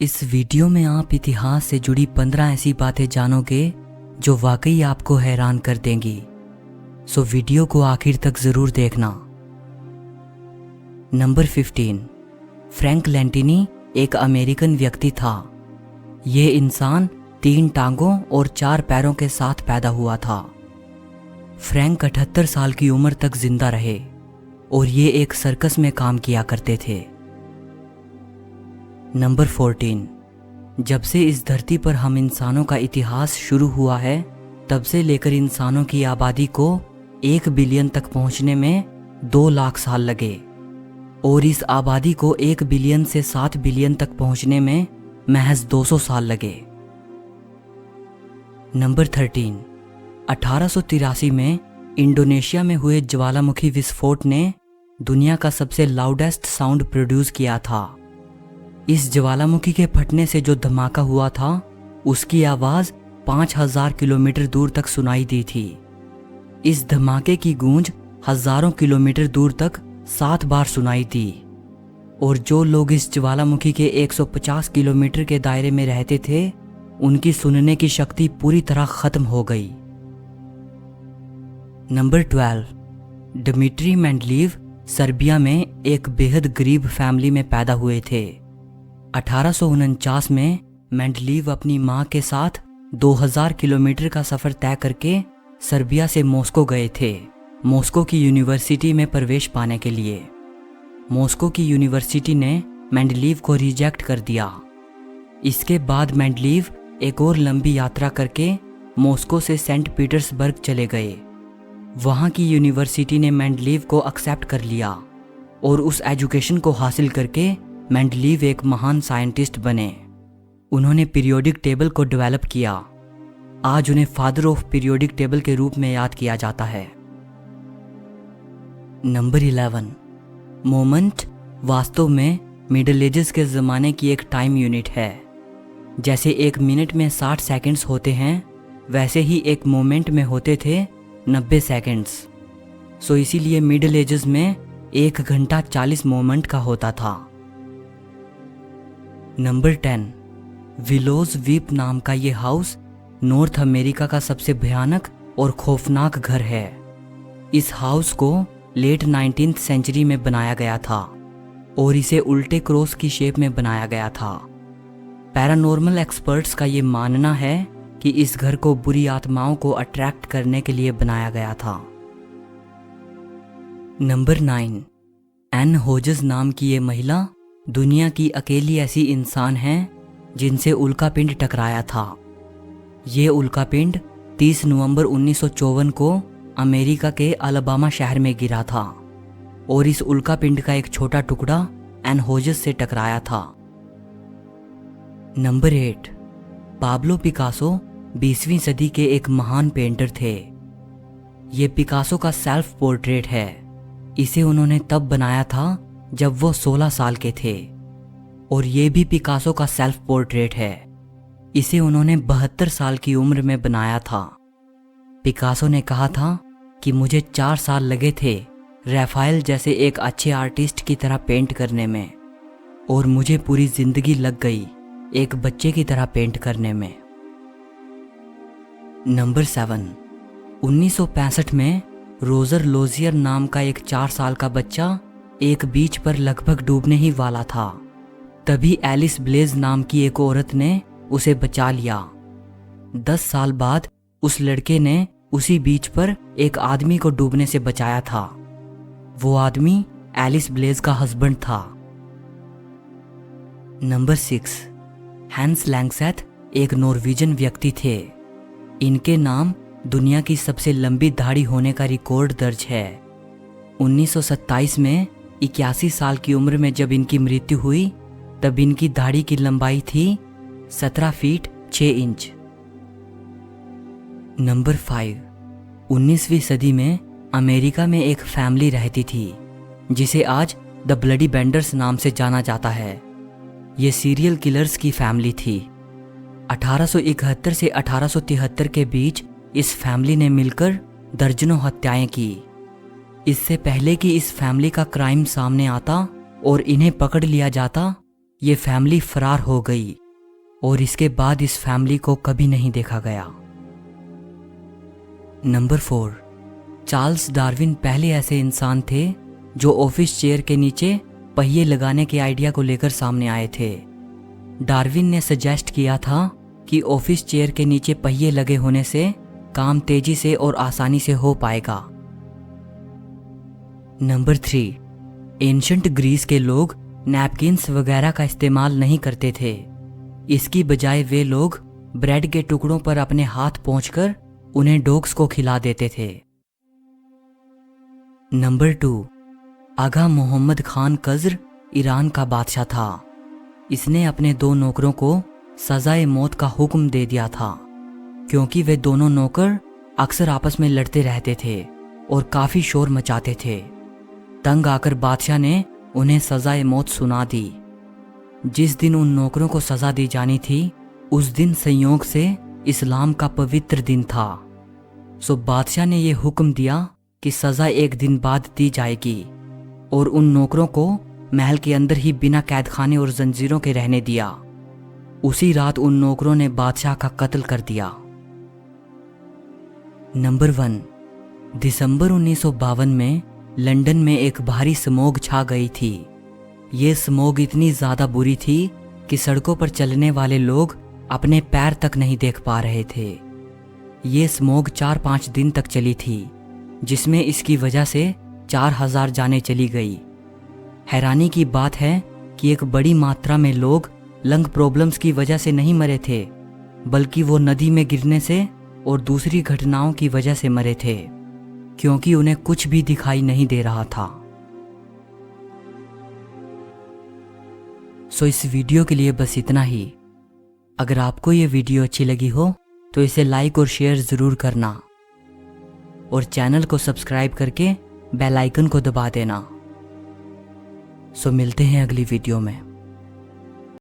इस वीडियो में आप इतिहास से जुड़ी 15 ऐसी बातें जानोगे जो वाकई आपको हैरान कर देंगी। सो वीडियो को आखिर तक जरूर देखना। नंबर 15, फ्रैंक लैंटिनी एक अमेरिकन व्यक्ति था। ये इंसान 3 टांगों और 4 पैरों के साथ पैदा हुआ था। फ्रैंक 78 साल की उम्र तक जिंदा रहे और ये एक सर्कस में काम किया करते थे। नंबर 14, जब से इस धरती पर हम इंसानों का इतिहास शुरू हुआ है तब से लेकर इंसानों की आबादी को 1 बिलियन तक पहुंचने में 2 लाख साल लगे और इस आबादी को 1 बिलियन से 7 बिलियन तक पहुंचने में महज 200 साल लगे। नंबर 13, 1883 में इंडोनेशिया में हुए ज्वालामुखी विस्फोट ने दुनिया का सबसे लाउडेस्ट साउंड प्रोड्यूस किया था। इस ज्वालामुखी के फटने से जो धमाका हुआ था उसकी आवाज 5000 किलोमीटर दूर तक सुनाई दी थी। इस धमाके की गूंज हजारों किलोमीटर दूर तक 7 बार सुनाई दी और जो लोग इस ज्वालामुखी के 150 किलोमीटर के दायरे में रहते थे उनकी सुनने की शक्ति पूरी तरह खत्म हो गई। नंबर 12, डिमिट्री मेंडलीव सर्बिया में एक बेहद गरीब फैमिली में पैदा हुए थे। 1849 में मेंडलीव अपनी मां के साथ 2000 किलोमीटर का सफर तय करके सर्बिया से मॉस्को गए थे, मॉस्को की यूनिवर्सिटी में प्रवेश पाने के लिए। मॉस्को की यूनिवर्सिटी ने मेंडलीव को रिजेक्ट कर दिया। इसके बाद मेंडलीव एक और लंबी यात्रा करके मॉस्को से सेंट पीटर्सबर्ग चले गए। वहां की यूनिवर्सिटी ने मेंडलीव को एक्सेप्ट कर लिया और उस एजुकेशन को हासिल करके मेंडलीव एक महान साइंटिस्ट बने। उन्होंने पीरियोडिक टेबल को डेवलप किया। आज उन्हें फादर ऑफ पीरियोडिक टेबल के रूप में याद किया जाता है। नंबर 11, मोमेंट वास्तव में मिडिल एजेस के ज़माने की एक टाइम यूनिट है। जैसे 1 मिनट में 60 सेकंड्स होते हैं वैसे ही एक मोमेंट में होते थे 90 सेकंड्स। सो इसीलिए मिडिल एजेस में 1 घंटा 40 मोमेंट का होता था। नंबर 10, विलोज वीप नाम का ये हाउस नॉर्थ अमेरिका का सबसे भयानक और खौफनाक घर है। इस हाउस को लेट 19th सेंचुरी में बनाया गया था और इसे उल्टे क्रॉस की शेप में बनाया गया था। पैरानॉर्मल एक्सपर्ट्स का ये मानना है कि इस घर को बुरी आत्माओं को अट्रैक्ट करने के लिए बनाया गया था। नंबर 9, एन होजेस नाम की ये महिला दुनिया की अकेली ऐसी इंसान है जिनसे उल्कापिंड टकराया था। ये उल्कापिंड 30 नवंबर 1954 को अमेरिका के अलाबामा शहर में गिरा था और इस उल्कापिंड का एक छोटा टुकड़ा एन होजेस से टकराया था। नंबर 8, पाब्लो पिकासो 20वीं सदी के एक महान पेंटर थे। ये पिकासो का सेल्फ पोर्ट्रेट है। इसे उन्होंने तब बनाया था जब वो 16 साल के थे और ये भी पिकासो का सेल्फ पोर्ट्रेट है। इसे उन्होंने 72 साल की उम्र में बनाया था। पिकासो ने कहा था कि मुझे 4 साल लगे थे रैफाइल जैसे एक अच्छे आर्टिस्ट की तरह पेंट करने में और मुझे पूरी जिंदगी लग गई एक बच्चे की तरह पेंट करने में। नंबर 7, 1965 में रोजर लोजियर नाम का एक 4 साल का बच्चा एक बीच पर लगभग डूबने ही वाला था। तभी एलिस ब्लेज नाम की एक औरत ने उसे बचा लिया। 10 साल बाद उस लड़के ने उसी बीच पर एक आदमी को डूबने से बचाया था। वो आदमी एलिस ब्लेज का हस्बैंड था। नंबर 6, हैंस लैंगसेथ एक नॉर्वेजियन व्यक्ति थे। इनके नाम दुनिया की सबसे लंबी दाढ़ी होने का रिकॉर्ड दर्ज है। 1927 में 81 साल की उम्र में जब इनकी मृत्यु हुई तब इनकी दाढ़ी की लंबाई थी 17 फीट 6 इंच। नंबर 5, 19वीं सदी में अमेरिका में एक फैमिली रहती थी जिसे आज द ब्लडी बेंडर्स नाम से जाना जाता है। ये सीरियल किलर्स की फैमिली थी। 1871 से 1873 के बीच इस फैमिली ने मिलकर दर्जनों हत्याएं की। इससे पहले कि इस फैमिली का क्राइम सामने आता और इन्हें पकड़ लिया जाता, ये फैमिली फरार हो गई और इसके बाद इस फैमिली को कभी नहीं देखा गया। नंबर 4, चार्ल्स डार्विन पहले ऐसे इंसान थे जो ऑफिस चेयर के नीचे पहिए लगाने के आइडिया को लेकर सामने आए थे। डार्विन ने सजेस्ट किया था कि ऑफिस चेयर के नीचे पहिए लगे होने से काम तेजी से और आसानी से हो पाएगा। नंबर 3, एंशंट ग्रीस के लोग नैपकिन्स वगैरह का इस्तेमाल नहीं करते थे। इसकी बजाय वे लोग ब्रेड के टुकड़ों पर अपने हाथ पोंछकर उन्हें डॉग्स को खिला देते थे। नंबर 2, आगा मोहम्मद खान कज़्र ईरान का बादशाह था। इसने अपने 2 नौकरों को सजाए मौत का हुक्म दे दिया था क्योंकि वे दोनों नौकर अक्सर आपस में लड़ते रहते थे और काफी शोर मचाते थे। तंग आकर बादशाह ने उन्हें सजाए मौत सुना दी। जिस दिन उन नौकरों को सजा दी जानी थी उस दिन संयोग से इस्लाम का पवित्र दिन था। सो बादशाह ने यह हुक्म दिया कि सजा एक दिन बाद दी जाएगी और उन नौकरों को महल के अंदर ही बिना कैदखाने और जंजीरों के रहने दिया। उसी रात उन नौकरों ने बादशाह का कत्ल कर दिया। नंबर 1, दिसंबर 1952 में लंदन में एक भारी स्मॉग छा गई थी। ये स्मॉग इतनी ज़्यादा बुरी थी कि सड़कों पर चलने वाले लोग अपने पैर तक नहीं देख पा रहे थे। ये स्मॉग 4-5 दिन तक चली थी जिसमें इसकी वजह से 4000 जानें चली गई। हैरानी की बात है कि एक बड़ी मात्रा में लोग लंग प्रॉब्लम्स की वजह से नहीं मरे थे बल्कि वो नदी में गिरने से और दूसरी घटनाओं की वजह से मरे थे क्योंकि उन्हें कुछ भी दिखाई नहीं दे रहा था। सो इस वीडियो के लिए बस इतना ही। अगर आपको ये वीडियो अच्छी लगी हो तो इसे लाइक और शेयर ज़रूर करना और चैनल को सब्सक्राइब करके बेल आइकन को दबा देना। सो मिलते हैं अगली वीडियो में।